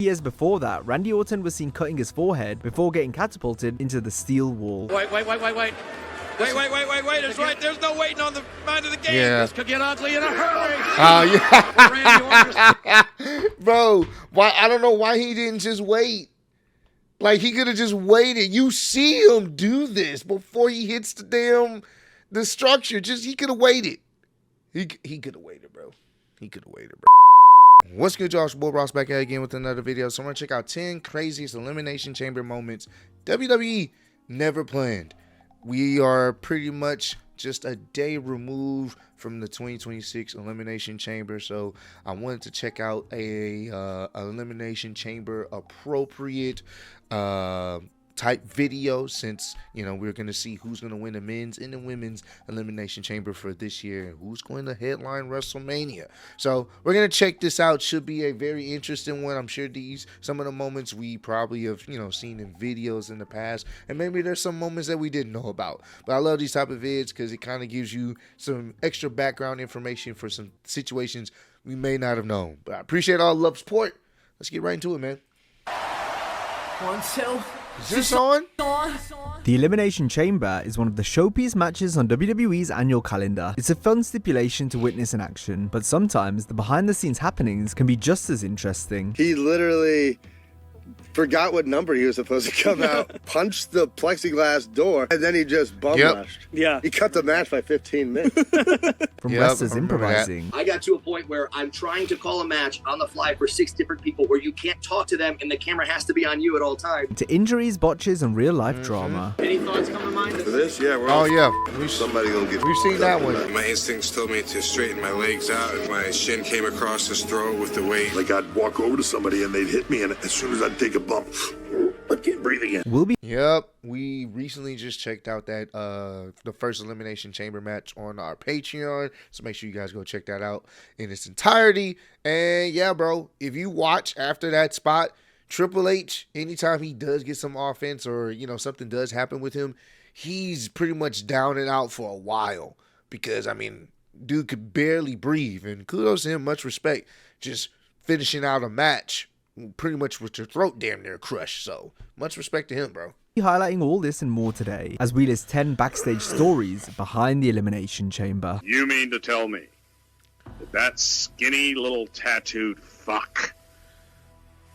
Years before that, Randy Orton was seen cutting his forehead before getting catapulted into the steel wall. Wait. That's right. There's no waiting on the mind of the game. Yeah. This could get ugly in a hurry. Oh, yeah. Bro, why? I don't know why he didn't just wait. Like, he could have just waited. You see him do this before he hits the structure. He could have waited. He could have waited, bro. He could have waited, bro. What's good, Josh? Bull Ross back at again with another video. So I'm going to check out 10 craziest Elimination Chamber moments WWE never planned. We are pretty much just a day removed from the 2026 Elimination Chamber, so I wanted to check out a Elimination Chamber appropriate type video, since we're going to see who's going to win the men's and the women's Elimination Chamber for this year and who's going to headline WrestleMania. So we're going to check this out. Should be a very interesting one. I'm sure some of the moments we probably have seen in videos in the past, and maybe there's some moments that we didn't know about. But I love these type of vids because it kind of gives you some extra background information for some situations we may not have known. But I appreciate all the love support. Let's get right into it, man. 1, 2. Is this on? The Elimination Chamber is one of the showpiece matches on WWE's annual calendar. It's a fun stipulation to witness in action, but sometimes the behind-the-scenes happenings can be just as interesting. He literally forgot what number he was supposed to come out, punched the plexiglass door, and then he just bum rushed. Yeah. He cut the match by 15 minutes. From wrestlers improvising. I got to a point where I'm trying to call a match on the fly for 6 different people where you can't talk to them and the camera has to be on you at all times. To injuries, botches, and real-life drama. Any thoughts come to mind? For this, yeah, Somebody gonna get. We've seen that one. My instincts told me to straighten my legs out, and my shin came across his throat with the weight. Like I'd walk over to somebody and they'd hit me, and as soon as I'd take a bump, I can't breathe again. Yep, we recently just checked out that the first Elimination Chamber match on our Patreon, so make sure you guys go check that out in its entirety. And yeah, bro, if you watch after that spot, Triple H, anytime he does get some offense or something does happen with him, he's pretty much down and out for a while, because dude could barely breathe, and kudos to him, much respect, just finishing out a match pretty much with your throat damn near crushed. So much respect to him, bro. Highlighting all this and more today as we list 10 backstage stories behind the Elimination Chamber. You mean to tell me that skinny little tattooed fuck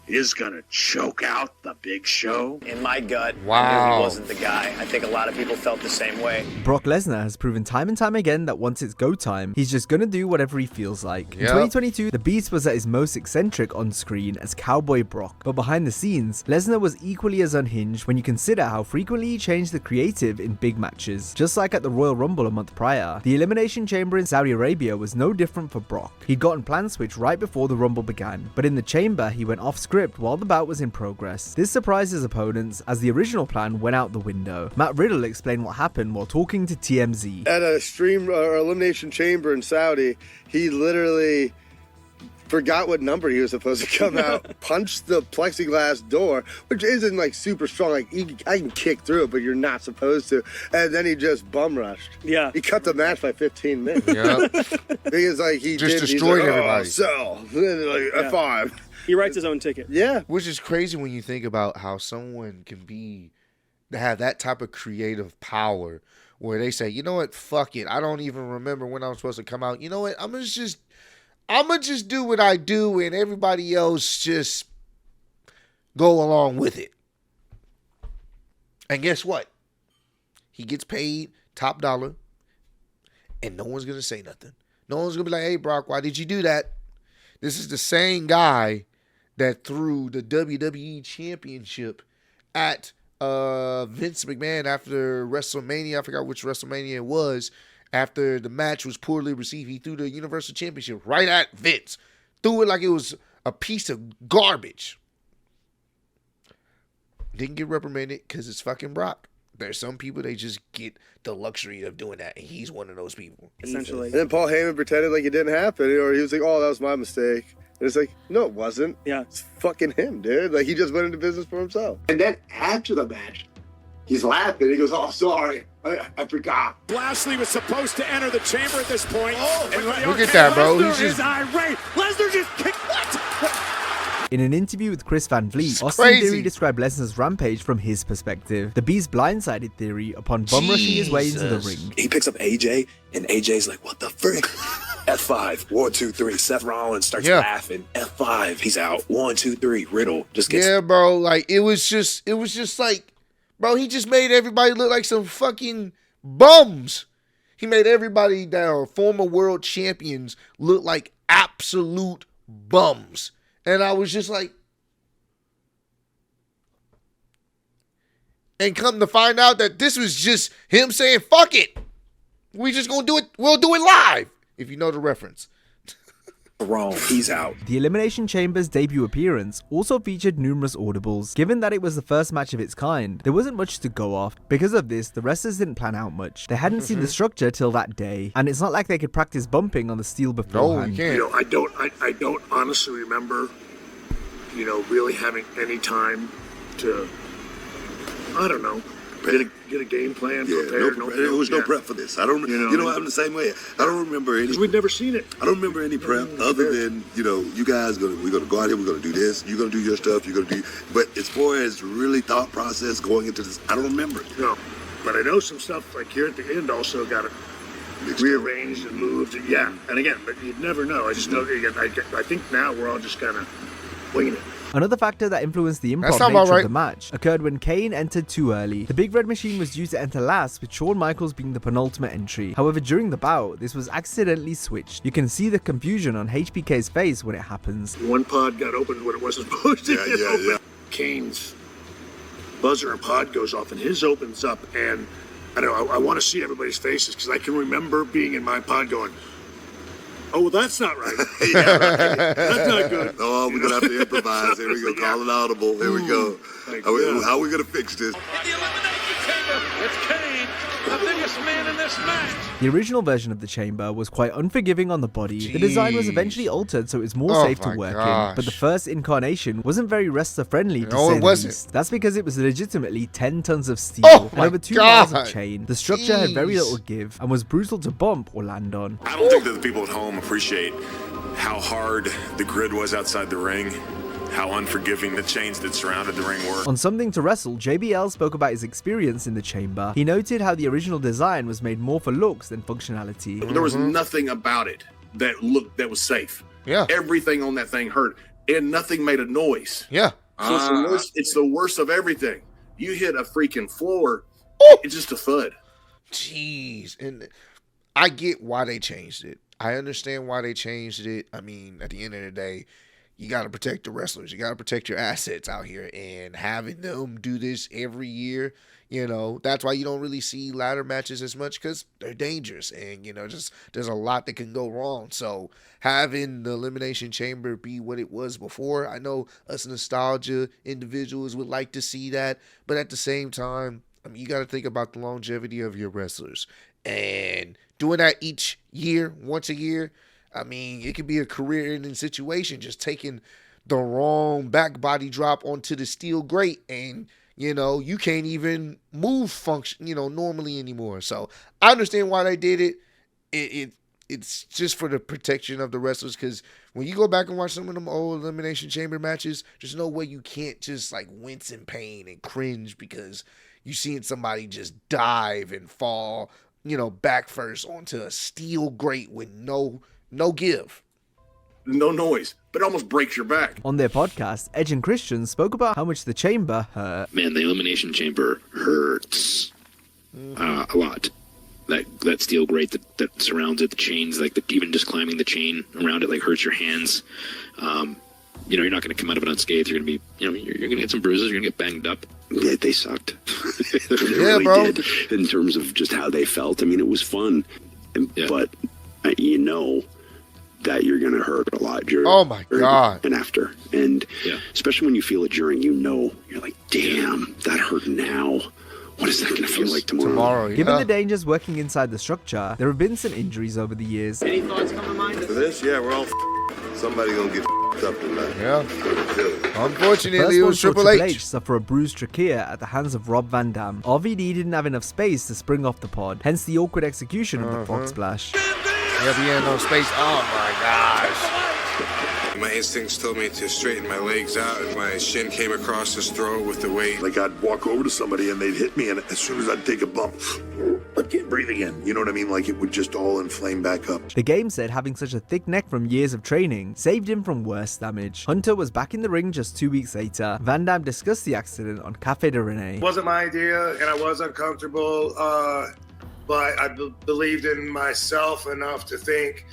is gonna choke out the Big Show? In my gut, I Wow. knew he wasn't the guy. I think a lot of people felt the same way. Brock Lesnar has proven time and time again that once it's go time, he's just gonna do whatever he feels like. In 2022, the Beast was at his most eccentric on screen as Cowboy Brock, but behind the scenes, Lesnar was equally as unhinged when you consider how frequently he changed the creative in big matches. Just like at the Royal Rumble a month prior, the Elimination Chamber in Saudi Arabia was no different for Brock. He'd gotten plan switch right before the Rumble began, but in the Chamber, he went off script while the bout was in progress. This surprised his opponents as the original plan went out the window. Matt Riddle explained what happened while talking to TMZ. At a stream Elimination Chamber in Saudi, he literally forgot what number he was supposed to come out, punched the plexiglass door, which isn't like super strong. Like I can kick through it, but you're not supposed to. And then he just bum rushed. Yeah. He cut the match by 15 minutes. Yeah. Because he Just did, destroyed he's like, everybody. So like, F5. He writes his own ticket. Yeah. Which is crazy when you think about how someone can have that type of creative power where they say, you know what, fuck it. I don't even remember when I'm supposed to come out. You know what, I'm gonna just do what I do, and everybody else just go along with it. And guess what? He gets paid top dollar, and no one's gonna say nothing. No one's gonna be like, hey, Brock, why did you do that? This is the same guy that threw the WWE Championship at Vince McMahon after WrestleMania. I forgot which WrestleMania it was. After the match was poorly received, he threw the Universal Championship right at Vince. Threw it like it was a piece of garbage. Didn't get reprimanded because it's fucking Brock. There's some people, they just get the luxury of doing that, and he's one of those people. Essentially. And then Paul Heyman pretended like it didn't happen, or he was like, oh, that was my mistake. And it's like, no, it wasn't. Yeah. It's fucking him, dude. Like, he just went into business for himself. And then after the match, he's laughing. He goes, oh, sorry. I forgot. Lashley was supposed to enter the chamber at this point. Look at that, bro. Lesnar He's just is irate. Lesnar just kicked. What? In an interview with Chris Van Vliet, It's Austin crazy. Theory described Lesnar's rampage from his perspective. The Beast blindsided Theory upon bum rushing his way into the ring. He picks up AJ, and AJ's like, what the frick? F5, 1, 2, 3. Seth Rollins starts laughing. F5, he's out. 1, 2, 3. Riddle just gets. Yeah, bro. Like it was just like, bro. He just made everybody look like some fucking bums. He made everybody that are former world champions look like absolute bums. And I was just like, and come to find out that this was just him saying, fuck it. We just gonna do it. We'll do it live. If you know the reference. Wrong, he's out. The Elimination Chamber's debut appearance also featured numerous audibles. Given that it was the first match of its kind, there wasn't much to go off. Because of this, the wrestlers didn't plan out much. They hadn't seen the structure till that day, and it's not like they could practice bumping on the steel beforehand. No, you can't. I don't honestly remember, really having any time to, I don't know, get a game plan prepared. There was no prep for this. I don't, I'm the same way. I don't remember any. Because we'd never seen it. I don't remember any prep other than, you guys, we're going to go out here, we're going to do this, you're going to do your stuff, you're going to do, but as far as really thought process going into this, I don't remember it. No, but I know some stuff like here at the end also got rearranged and moved. Yeah, and again, but you'd never know. I just know, I think now we're all just kind of winging it. Another factor that influenced the improv nature of the match occurred when Kane entered too early. The Big Red Machine was due to enter last, with Shawn Michaels being the penultimate entry. However, during the bout, this was accidentally switched. You can see the confusion on HBK's face when it happens. One pod got opened when it wasn't supposed to get open. Kane's buzzer and pod goes off, and his opens up, and I want to see everybody's faces, because I can remember being in my pod going, oh, well, that's not right. Yeah, right. That's not good. Oh, we're going to have to improvise. Here we go. Call it audible. Here we go. How are we going to fix this? In the Elimination Chamber, it's Kane, the biggest man in this match. The original version of the chamber was quite unforgiving on the body. Jeez. The design was eventually altered so it was more safe to work in, but the first incarnation wasn't very wrestler friendly to say the least. That's because it was legitimately 10 tons of steel and over 2 miles of chain. The structure had very little give and was brutal to bump or land on. I don't think that the people at home appreciate how hard the grid was outside the ring, how unforgiving the chains that surrounded the ring were. On Something to Wrestle, JBL spoke about his experience in the chamber. He noted how the original design was made more for looks than functionality. There was nothing about it that was safe. Yeah. Everything on that thing hurt, and nothing made a noise. Yeah. So it's the worst of everything. You hit a freaking floor, it's just a thud. Jeez. And I get why they changed it. I understand why they changed it. I mean, at the end of the day, you got to protect the wrestlers. You got to protect your assets out here. And having them do this every year, that's why you don't really see ladder matches as much, because they're dangerous. And, just there's a lot that can go wrong. So having the Elimination Chamber be what it was before, I know us nostalgia individuals would like to see that. But at the same time, I mean, you got to think about the longevity of your wrestlers. And doing that each year, once a year, I mean, it could be a career-ending situation, just taking the wrong back body drop onto the steel grate, and, you can't even move normally anymore. So I understand why they did it. It's just for the protection of the wrestlers, because when you go back and watch some of them old Elimination Chamber matches, there's no way you can't just wince in pain and cringe because you seeing somebody just dive and fall, back first onto a steel grate with no give. No noise, but it almost breaks your back. On their podcast, Edge and Christian spoke about how much the chamber hurt. Man, the Elimination Chamber hurts a lot. That steel grate that surrounds it, the chains, even just climbing the chain around it, hurts your hands. You're not going to come out of it unscathed. You're going to be, you're going to get some bruises. You're going to get banged up. Yeah, they sucked. They really bro. did. In terms of just how they felt. I mean, it was fun, but that you're going to hurt a lot during. Oh my God. And after. And especially when you feel it during, you're like, damn, that hurt now. What is that going to feel like tomorrow? Given the dangers working inside the structure, there have been some injuries over the years. Any thoughts come to mind? For this, we're all somebody going to get up tonight. Yeah. Unfortunately, it was Triple H. Suffer a bruised trachea at the hands of Rob Van Dam. RVD didn't have enough space to spring off the pod, hence the awkward execution of the frog splash. Yeah, we had no space. Oh my gosh. My instincts told me to straighten my legs out, and my shin came across his throat with the weight. Like I'd walk over to somebody and they'd hit me, and as soon as I'd take a bump, I'd get breathe again. You know what I mean? Like it would just all inflame back up. The game said having such a thick neck from years of training saved him from worse damage. Hunter was back in the ring just 2 weeks later. Van Damme discussed the accident on Café de Rene. It wasn't my idea, and I was uncomfortable, but I believed in myself enough to think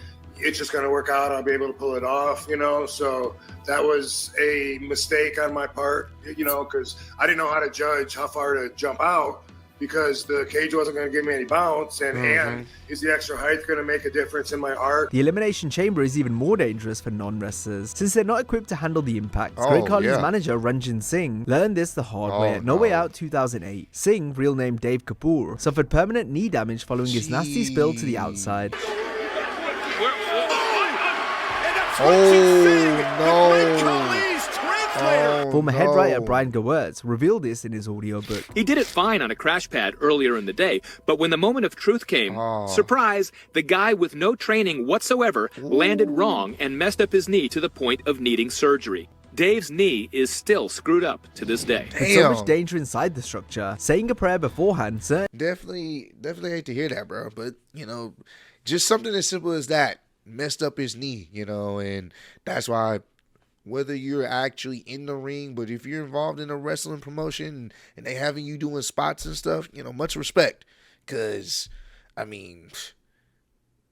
it's just going to work out. I'll be able to pull it off, you know? So that was a mistake on my part, you know, because I didn't know how to judge how far to jump out because the cage wasn't going to give me any bounce. And is the extra height going to make a difference in my arc? The Elimination Chamber is even more dangerous for non-wrestlers since they're not equipped to handle the impact. Great Khali's manager, Ranjin Singh, learned this the hard way at No Way Out 2008. Singh, real name Dave Kapoor, suffered permanent knee damage following his nasty spill to the outside. Former head writer Brian Gewirtz revealed this in his audiobook. He did it fine on a crash pad earlier in the day, but when the moment of truth came, surprise, the guy with no training whatsoever landed wrong and messed up his knee to the point of needing surgery. Dave's knee is still screwed up to this day. There's so much danger inside the structure. Saying a prayer beforehand, sir. Definitely hate to hear that, bro. But, you know, just something as simple as that. Messed up his knee, you know, and that's why whether you're actually in the ring, but if you're involved in a wrestling promotion and they having you doing spots and stuff, you know, much respect, because I mean,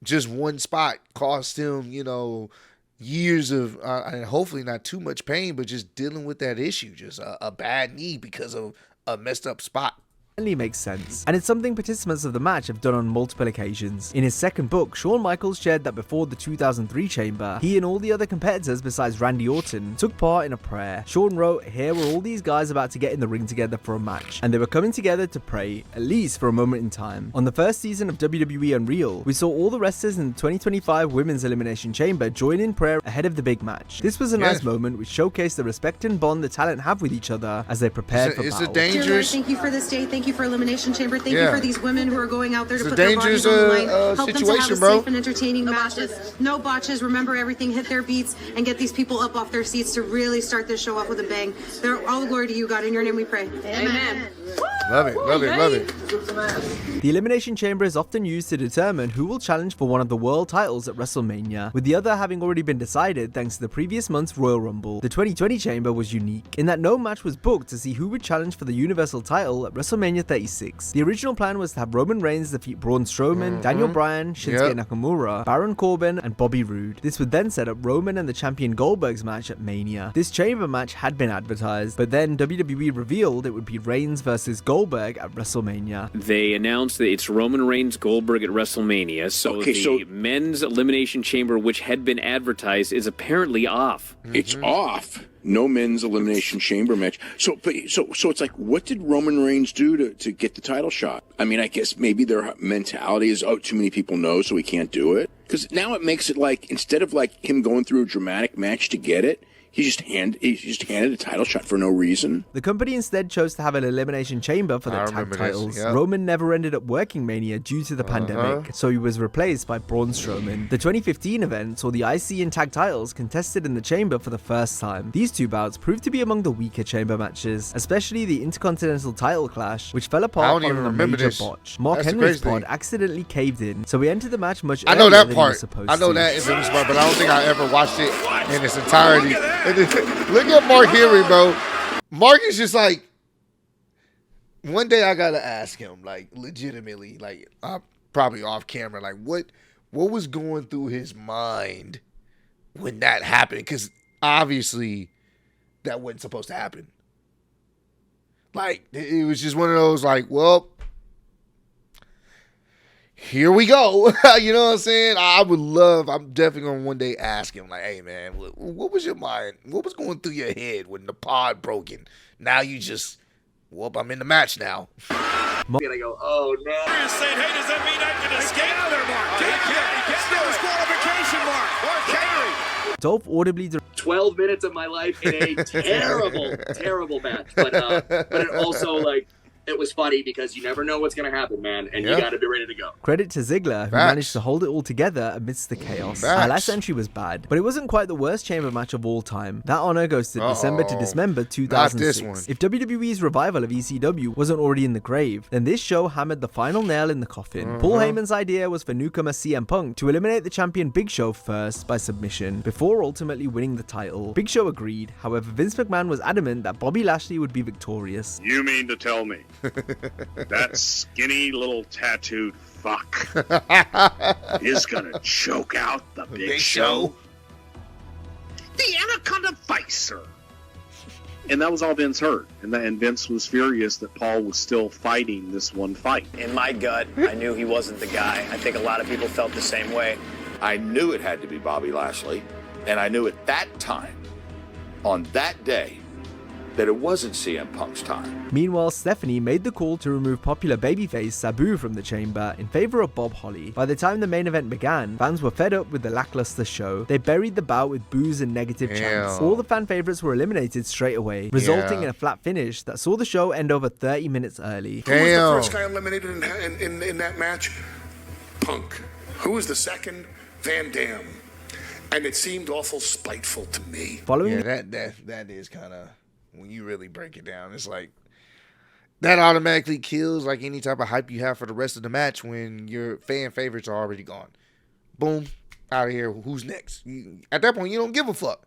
just one spot cost him, you know, years of and hopefully not too much pain, but just dealing with that issue, just a bad knee because of a messed up spot. Makes sense, and it's something participants of the match have done on multiple occasions. In his second book, Shawn Michaels shared that before the 2003 Chamber, he and all the other competitors besides Randy Orton took part in a prayer. Shawn wrote, "Here were all these guys about to get in the ring together for a match, and they were coming together to pray, at least for a moment in time." On the first season of WWE Unreal, we saw all the wrestlers in the 2025 Women's Elimination Chamber join in prayer ahead of the big match. This was a nice moment which showcased the respect and bond the talent have with each other as they prepared for battle. Dear Lord, thank you for this day. Thank you for Elimination Chamber. Thank you for these women who are going out there to put their bodies on the line. Help them to have a safe and entertaining matches. No botches. Remember everything. Hit their beats and get these people up off their seats to really start this show off with a bang. They're all glory to you, God. In your name we pray. Amen. Love it, love it, love it. The Elimination Chamber is often used to determine who will challenge for one of the world titles at WrestleMania, with the other having already been decided thanks to the previous month's Royal Rumble. The 2020 Chamber was unique in that no match was booked to see who would challenge for the Universal title at WrestleMania 36. The original plan was to have Roman Reigns defeat Braun Strowman, Daniel Bryan, Shinsuke Nakamura, Baron Corbin, and Bobby Roode. This would then set up Roman and the champion Goldberg's match at Mania. This Chamber match had been advertised, but then WWE revealed it would be Reigns versus Goldberg at WrestleMania. They announced that it's Roman Reigns Goldberg at WrestleMania, so the men's Elimination Chamber, which had been advertised, is apparently off. It's off. No men's Elimination Chamber match. So it's like, what did Roman Reigns do to get the title shot? I mean, I guess maybe their mentality is, oh, too many people know, so we can't do it. Because now it makes it like, instead of like him going through a dramatic match to get it, he just handed a title shot for no reason. The company instead chose to have an Elimination Chamber for the tag titles. Roman never ended up working Mania due to the pandemic, so he was replaced by Braun Strowman. The 2015 event saw the IC and tag titles contested in the Chamber for the first time. These two bouts proved to be among the weaker Chamber matches, especially the Intercontinental title clash, which fell apart following a major botch. Mark Henry's pod accidentally caved in, so we entered the match much earlier than he was supposed to. I know that is in this part, but I don't think I ever watched it in its entirety. Look at Mark Henry, bro. Mark is just like, one day I gotta ask him, like, legitimately, like, probably off camera, like, what was going through his mind when that happened? Because obviously that wasn't supposed to happen. Like, it was just one of those, like, well, here we go. You know what I'm saying? I'm definitely going to one day ask him, like, hey, man, what was your mind? What was going through your head when the pod broken? Now you just, well, I'm in the match now. And I go, oh, no. You're saying, hey, does that mean I can escape? Get out there, Mark. Get still disqualification, Mark. Henry. Dolph audibly 12 minutes of my life in a terrible, terrible match. But it also, like, it was funny because you never know what's going to happen, man, and you got to be ready to go. Credit to Ziggler, who managed to hold it all together amidst the chaos. Our last entry was bad, but it wasn't quite the worst chamber match of all time. That honor goes to December to Dismember 2006. If WWE's revival of ECW wasn't already in the grave, then this show hammered the final nail in the coffin. Paul Heyman's idea was for newcomer CM Punk to eliminate the champion Big Show first by submission, before ultimately winning the title. Big Show agreed, however Vince McMahon was adamant that Bobby Lashley would be victorious. You mean to tell me that skinny little tattooed fuck is gonna choke out the Big Show? The Anaconda Vicer. And that was all Vince heard. And Vince was furious that Paul was still fighting this one fight. In my gut, I knew he wasn't the guy. I think a lot of people felt the same way. I knew it had to be Bobby Lashley. And I knew at that time, on that day, that it wasn't CM Punk's time. Meanwhile, Stephanie made the call to remove popular babyface Sabu from the chamber in favor of Bob Holly. By the time the main event began, fans were fed up with the lackluster show. They buried the bout with boos and negative chants. All the fan favorites were eliminated straight away, resulting in a flat finish that saw the show end over 30 minutes early. Who was the first guy eliminated in that match? Punk. Who was the second? Van Dam. And it seemed awful spiteful to me. That is kind of, when you really break it down, it's like that automatically kills like any type of hype you have for the rest of the match when your fan favorites are already gone. Boom, out of here. Who's next? At that point, you don't give a fuck.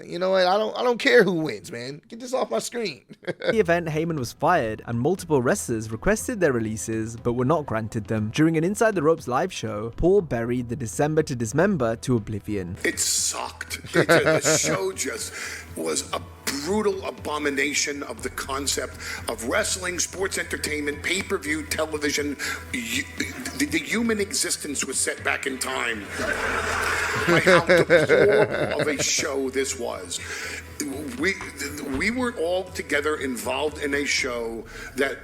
You know what? I don't care who wins, man. Get this off my screen. The event, Heyman was fired, and multiple wrestlers requested their releases, but were not granted them. During an Inside the Ropes live show, Paul buried the December to Dismember to oblivion. It sucked. The show just was a brutal abomination of the concept of wrestling, sports entertainment, pay-per-view, television. The human existence was set back in time by how deplorable of a show this was. We were all together involved in a show that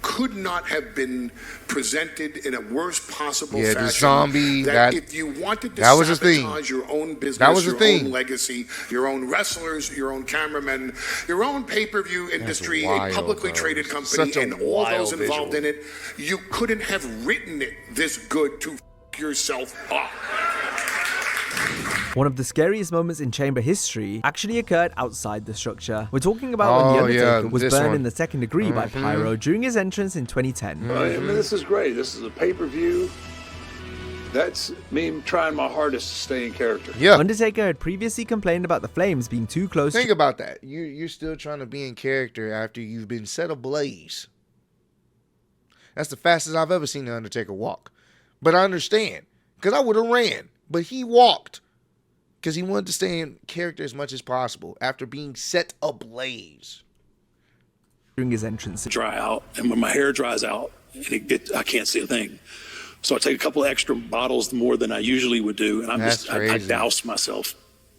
could not have been presented in a worst possible fashion. The zombie, that if you wanted to sabotage your own business, your own legacy, your own wrestlers, your own cameramen, your own pay-per-view industry, a publicly traded company, and all those involved in it, you couldn't have written it this good to yourself up. One of the scariest moments in chamber history actually occurred outside the structure. We're talking about when The Undertaker was burned in the second degree by pyro during his entrance in 2010. I mean, this is great. This is a pay-per-view. That's me trying my hardest to stay in character. Undertaker had previously complained about the flames being too close. Think about that. You're still trying to be in character after you've been set ablaze. That's the fastest I've ever seen The Undertaker walk. But I understand, because I would have ran. But he walked because he wanted to stay in character as much as possible after being set ablaze. During his entrance. Dry out, and when my hair dries out, I can't see a thing. So I take a couple of extra bottles more than I usually would do, and I douse myself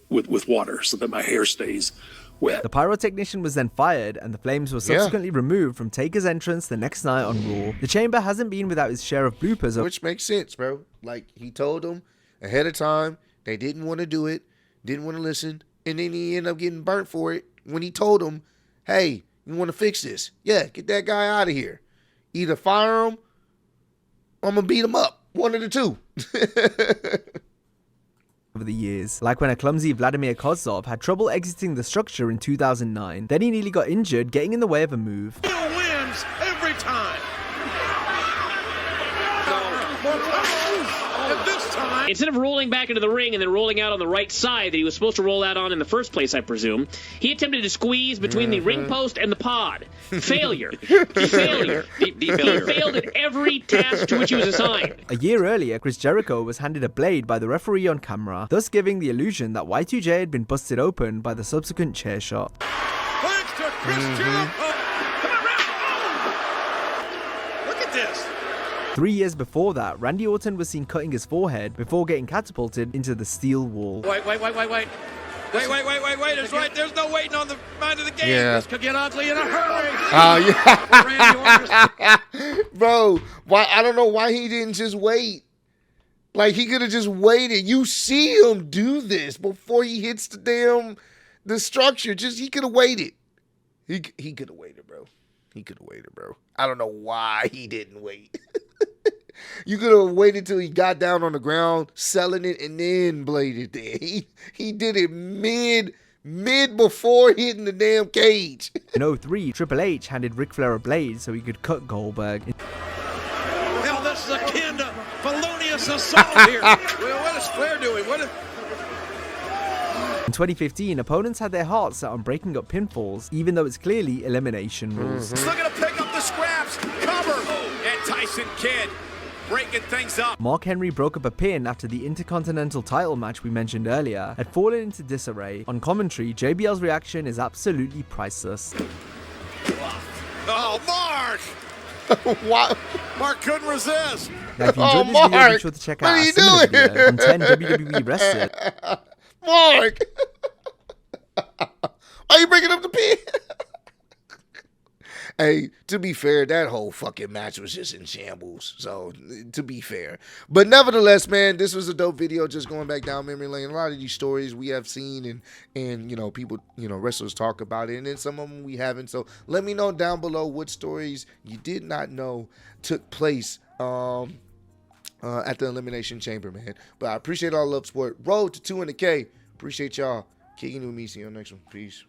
with water so that my hair stays wet. The pyrotechnician was then fired, and the flames were subsequently removed from Taker's entrance the next night on Raw. The chamber hasn't been without its share of bloopers. Which makes sense, bro. Like, he told them ahead of time, they didn't want to do it, didn't want to listen, and then he ended up getting burnt for it when he told them, hey, you want to fix this? Yeah, get that guy out of here. Either fire him or I'm going to beat him up. One of the two. Over the years, like when a clumsy Vladimir Kozlov had trouble exiting the structure in 2009. Then he nearly got injured getting in the way of a move. Bill wins every time. Instead of rolling back into the ring and then rolling out on the right side that he was supposed to roll out on in the first place, I presume, he attempted to squeeze between the ring post and the pod. Failure. Failure. He failed at every task to which he was assigned. A year earlier, Chris Jericho was handed a blade by the referee on camera, thus giving the illusion that Y2J had been busted open by the subsequent chair shot. Thanks to Chris Jericho. Come on, Look at this. 3 years before that, Randy Orton was seen cutting his forehead before getting catapulted into the steel wall. Wait. It's right. There's no waiting on the mind of the game. This could get ugly in a hurry. Bro, why? I don't know why he didn't just wait. Like, he could have just waited. You see him do this before he hits the structure. He could have waited. He could have waited, bro. He could have waited, bro. I don't know why he didn't wait. You could have waited till he got down on the ground, selling it, and then bladed there. He did it mid before hitting the damn cage. In 03, Triple H handed Ric Flair a blade so he could cut Goldberg. Hell, this is akin to felonious assault here. Well, what is Flair doing? In 2015, opponents had their hearts set on breaking up pinfalls, even though it's clearly elimination rules. He's looking to pick up the scraps. Cover. And Tyson Kidd breaking things up. Mark Henry broke up a pin after the Intercontinental title match we mentioned earlier had fallen into disarray. On commentary, JBL's reaction is absolutely priceless. Oh, Mark! What? Mark couldn't resist. Now, if you enjoyed this video, be sure to check out our similar video on 10 WWE wrestlers. Mark! Why are you breaking up the pin? Hey, to be fair, that whole fucking match was just in shambles. So, to be fair. But nevertheless, man, this was a dope video just going back down memory lane. A lot of these stories we have seen and you know, people, you know, wrestlers talk about it. And then some of them we haven't. So, let me know down below what stories you did not know took place at the Elimination Chamber, man. But I appreciate all the love, support. Road to 200K. Appreciate y'all. Kicking with me. See you on the next one. Peace.